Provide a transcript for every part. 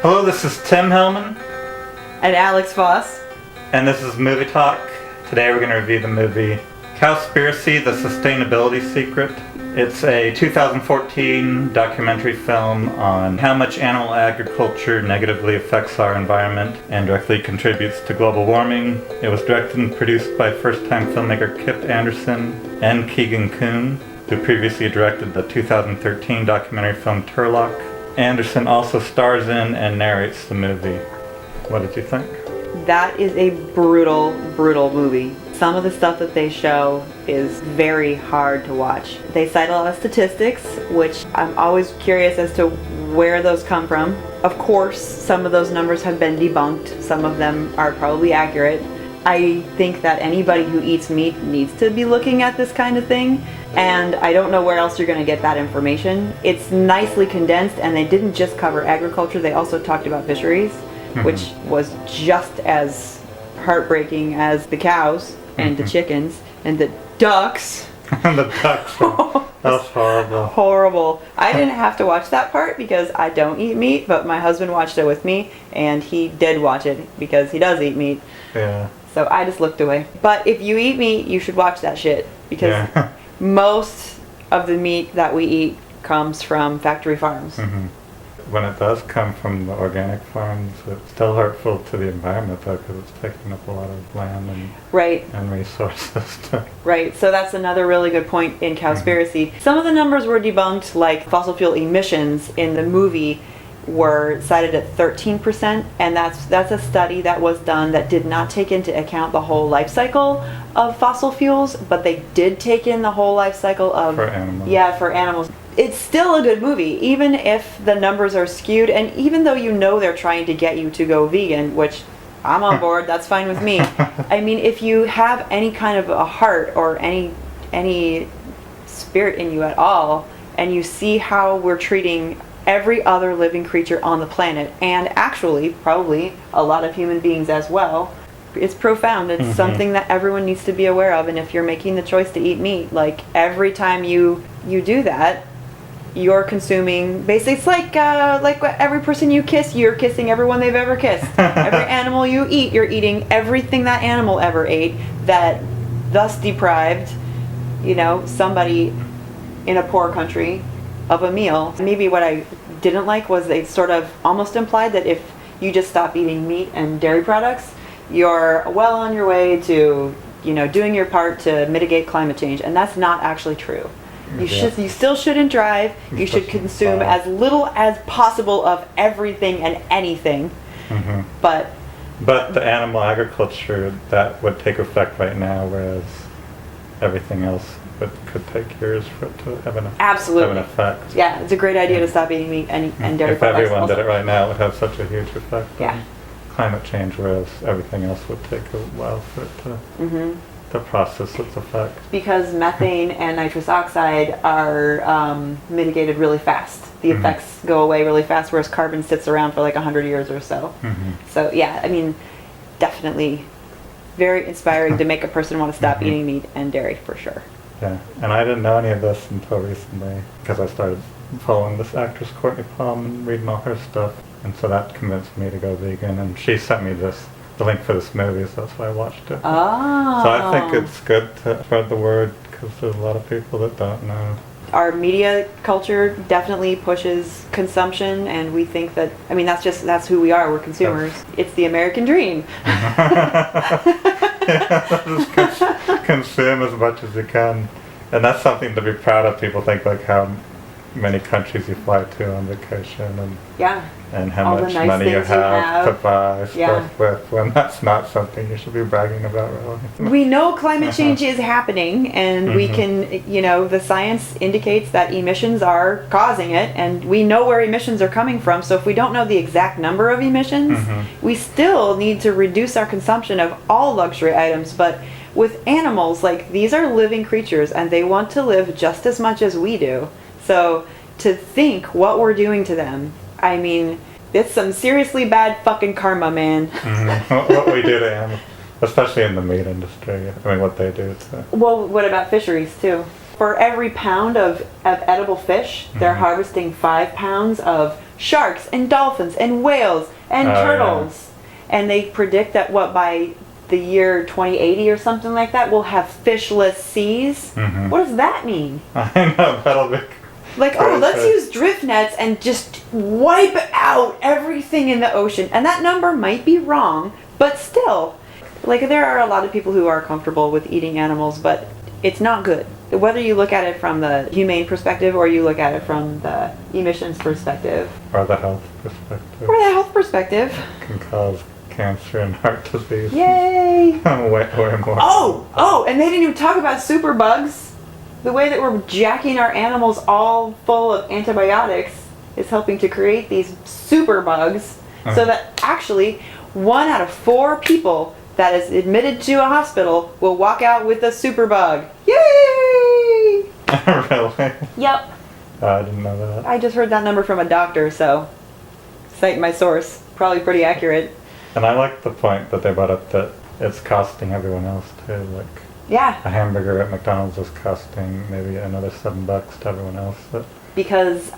Hello, this is Tim Hellman. And Alex Foss. And this is Movie Talk. Today we're going to review the movie Cowspiracy, The Sustainability Secret. It's a 2014 documentary film on how much animal agriculture negatively affects our environment and directly contributes to global warming. It was directed and produced by first-time filmmaker Kip Anderson and Keegan Kuhn, who previously directed the 2013 documentary film Turlock. Anderson also stars in and narrates the movie. What did you think? That is a brutal, brutal movie. Some of the stuff that they show is very hard to watch. They cite a lot of statistics, which I'm always curious as to where those come from. Of course, some of those numbers have been debunked. Some of them are probably accurate. I think that anybody who eats meat needs to be looking at this kind of thing, and I don't know where else you're going to get that information. It's nicely condensed, and they didn't just cover agriculture, they also talked about fisheries, which was just as heartbreaking as the cows and the chickens and the ducks. And the ducks. That's horrible. Horrible. I didn't have to watch that part because I don't eat meat, but my husband watched it with me, and he did watch it because he does eat meat. Yeah. So I just looked away. But if you eat meat, you should watch that shit, because most of the meat that we eat comes from factory farms. When it does come from the organic farms, it's still hurtful to the environment, though, because it's taking up a lot of land and resources. Right, so that's another really good point in Cowspiracy. Some of the numbers were debunked, like fossil fuel emissions in the movie were cited at 13%, and that's a study that was done that did not take into account the whole life cycle of fossil fuels, but they did take in the whole life cycle of... For animals. Yeah, for animals. It's still a good movie, even if the numbers are skewed, and even though you know they're trying to get you to go vegan, which I'm on board, that's fine with me. I mean, if you have any kind of a heart or any spirit in you at all, and you see how we're treating every other living creature on the planet, and actually probably a lot of human beings as well, it's profound. It's something that everyone needs to be aware of. And if you're making the choice to eat meat, like every time you do that, you're consuming basically, it's like every person you kiss, you're kissing everyone they've ever kissed. Every animal you eat, you're eating everything that animal ever ate, that thus deprived somebody in a poor country of a meal. Maybe what I didn't like was they sort of almost implied that if you just stop eating meat and dairy products, you're well on your way to doing your part to mitigate climate change, and that's not actually true. You still shouldn't drive. You should consume as little as possible of everything and anything. But the animal agriculture, that would take effect right now, whereas everything else could take years for it to have an effect. Yeah, it's a great idea to stop eating meat and dairy if products. If everyone also did it right now, it would have such a huge effect on climate change, whereas everything else would take a while for it to process its effect. Because methane and nitrous oxide are mitigated really fast. The effects go away really fast, whereas carbon sits around for like 100 years or so. So yeah, I mean, definitely very inspiring to make a person want to stop eating meat and dairy, for sure. Yeah, and I didn't know any of this until recently, because I started following this actress Courtney Palm and reading all her stuff, and so that convinced me to go vegan, and she sent me the link for this movie, so that's why I watched it. Oh. So I think it's good to spread the word, because there's a lot of people that don't know. Our media culture definitely pushes consumption, and we think that, I mean, that's who we are, we're consumers. It's the American dream. Just consume as much as you can. And that's something to be proud of. People think like how many countries you fly to on vacation and how much money you have to buy stuff with, when that's not something you should be bragging about, really. We know climate change is happening, and we can, the science indicates that emissions are causing it, and we know where emissions are coming from. So if we don't know the exact number of emissions, we still need to reduce our consumption of all luxury items. But with animals, like, these are living creatures, and they want to live just as much as we do. So to think what we're doing to them, I mean, it's some seriously bad fucking karma, man. What we do to animals, especially in the meat industry. I mean, what they do to... Well, what about fisheries, too? For every pound of edible fish, they're harvesting 5 pounds of sharks and dolphins and whales and turtles. And they predict that by the year 2080 or something like that, we'll have fishless seas. Mm-hmm. What does that mean? I know, that'll be like, crazy. let's use drift nets and just wipe out everything in the ocean. And that number might be wrong, but still, like, there are a lot of people who are comfortable with eating animals, but it's not good. Whether you look at it from the humane perspective or you look at it from the emissions perspective. Or the health perspective. Or the health perspective. It can cause cancer and heart disease. Yay! way more. Oh, and they didn't even talk about superbugs. The way that we're jacking our animals all full of antibiotics is helping to create these superbugs, so that actually 1 out of 4 people that is admitted to a hospital will walk out with a superbug. Yay! Really? Yep. I didn't know that. I just heard that number from a doctor, so cite my source. Probably pretty accurate. And I like the point that they brought up that it's costing everyone else too. Like, Yeah. a hamburger at McDonald's is costing maybe another $7 to everyone else. Because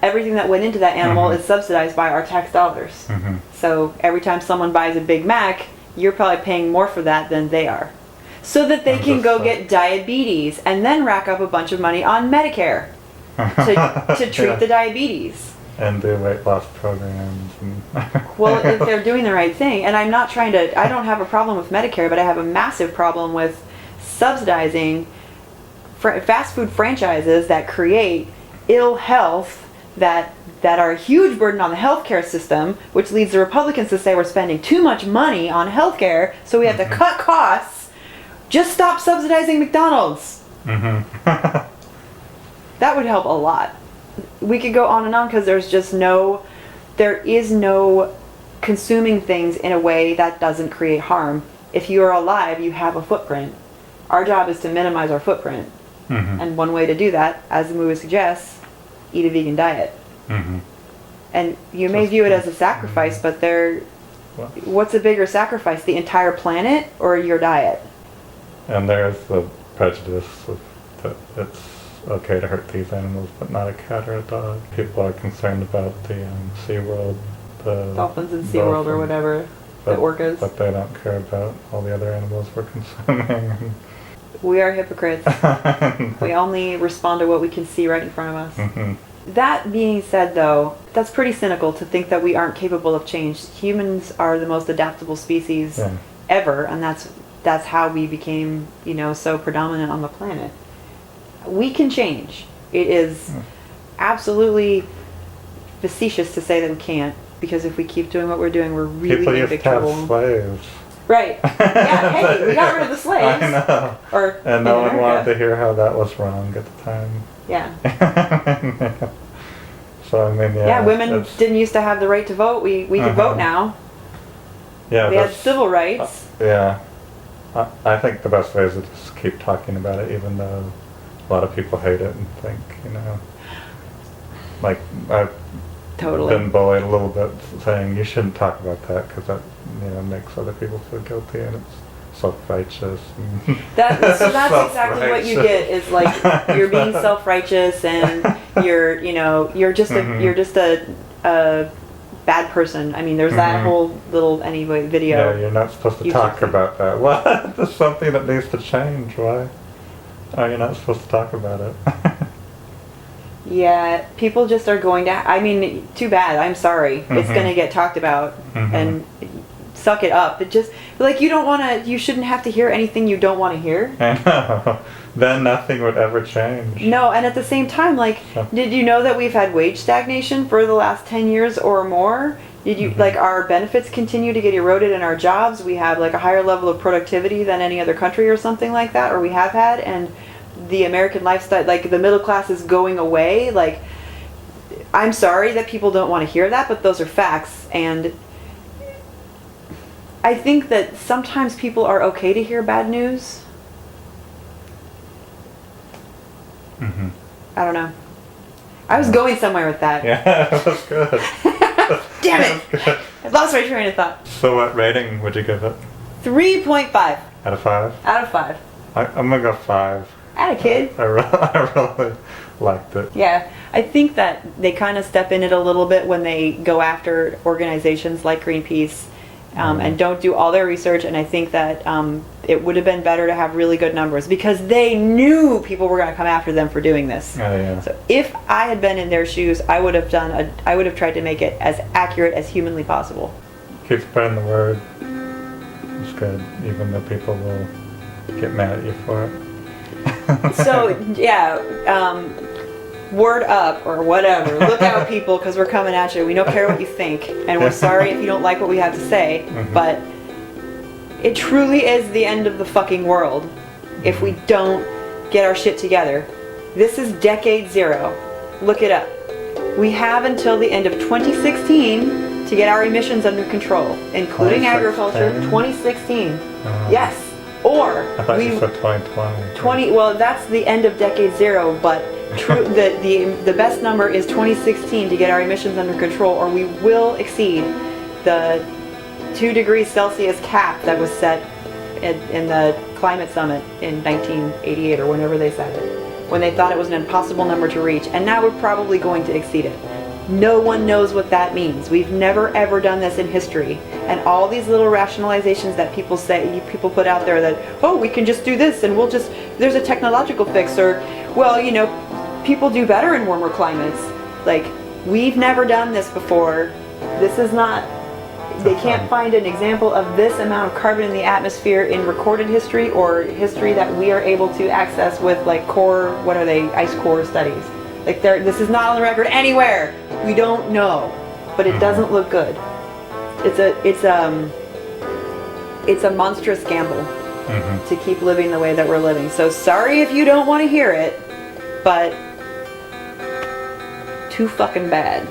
everything that went into that animal is subsidized by our tax dollars. Mm-hmm. So every time someone buys a Big Mac, you're probably paying more for that than they are. So that they can go get diabetes and then rack up a bunch of money on Medicare to treat the diabetes. And do weight loss programs. And Well, if they're doing the right thing, and I don't have a problem with Medicare, but I have a massive problem with subsidizing fast food franchises that create ill health that are a huge burden on the healthcare system, which leads the Republicans to say we're spending too much money on healthcare, so we have to cut costs. Just stop subsidizing McDonald's. That would help a lot. We could go on and on because there is no consuming things in a way that doesn't create harm. If you are alive, you have a footprint. Our job is to minimize our footprint. And one way to do that, as the movie suggests, eat a vegan diet. And you may view it as a sacrifice, but what's a bigger sacrifice, the entire planet or your diet? And there's the prejudice of that it's okay to hurt these animals, but not a cat or a dog. People are concerned about the SeaWorld, the dolphins in SeaWorld or whatever, the orcas. But they don't care about all the other animals we're consuming. We are hypocrites. We only respond to what we can see right in front of us. That being said, though, that's pretty cynical to think that we aren't capable of change. Humans are the most adaptable species ever, and that's how we became, so predominant on the planet. We can change. It is absolutely facetious to say that we can't, because if we keep doing what we're doing, we're really in big trouble. People used to have slaves. Right. Yeah, hey, we got rid of the slaves. I know. And no one wanted to hear how that was wrong at the time. Yeah. So, I mean, yeah, women didn't used to have the right to vote. We can vote now. Yeah. We had civil rights. Yeah. I think the best way is to just keep talking about it, even though a lot of people hate it and think, like, I've been bullied a little bit saying you shouldn't talk about that because that, makes other people feel guilty and it's self-righteous. So that's exactly what you get is like you're being self-righteous and you're just a bad person. I mean, there's that whole little video. Yeah, you're not supposed to talk about that. What? That's something that needs to change. Why? Oh, you're not supposed to talk about it. Yeah, people just are going to. Too bad. I'm sorry. It's going to get talked about, and suck it up. It just you don't want to. You shouldn't have to hear anything you don't want to hear. I know. Then nothing would ever change. No, and at the same time, did you know that we've had wage stagnation for the last 10 years or more? Did you our benefits continue to get eroded in our jobs? We have a higher level of productivity than any other country or something like that, or we have had, and the American lifestyle, the middle class is going away. I'm sorry that people don't want to hear that, but those are facts. And I think that sometimes people are okay to hear bad news. I don't know. I was going somewhere with that. Yeah, that's good. Damn it! I lost my train of thought. So what rating would you give it? 3.5. Out of 5? Out of 5. I'm gonna go 5. Atta kid. I really liked it. Yeah, I think that they kind of step in it a little bit when they go after organizations like Greenpeace and don't do all their research. And I think that it would have been better to have really good numbers because they knew people were going to come after them for doing this. Oh, yeah. So if I had been in their shoes, I would have tried to make it as accurate as humanly possible. Keep spreading the word. It's good, even though people will get mad at you for it. So yeah, word up or whatever. Look out, people, because we're coming at you. We don't care what you think, and we're sorry if you don't like what we have to say. But it truly is the end of the fucking world if we don't get our shit together. This is decade 0. Look it up. We have until the end of 2016 to get our emissions under control, including agriculture. 2016. Yes. Or I thought you said 2020. Well, that's the end of decade 0, but the best number is 2016 to get our emissions under control, or we will exceed the 2 degrees Celsius cap that was set in the climate summit in 1988 or whenever they said it, when they thought it was an impossible number to reach, and now we're probably going to exceed it. No one knows what that means. We've never ever done this in history. And all these little rationalizations that people put out there that, oh, we can just do this and there's a technological fix, or, well, people do better in warmer climates. Like, we've never done this before. This is not, they can't find an example of this amount of carbon in the atmosphere in recorded history or history that we are able to access with, like, ice core studies. Like, this is not on the record anywhere. We don't know, but it doesn't look good. It's a monstrous gamble to keep living the way that we're living. So sorry if you don't want to hear it, but too fucking bad.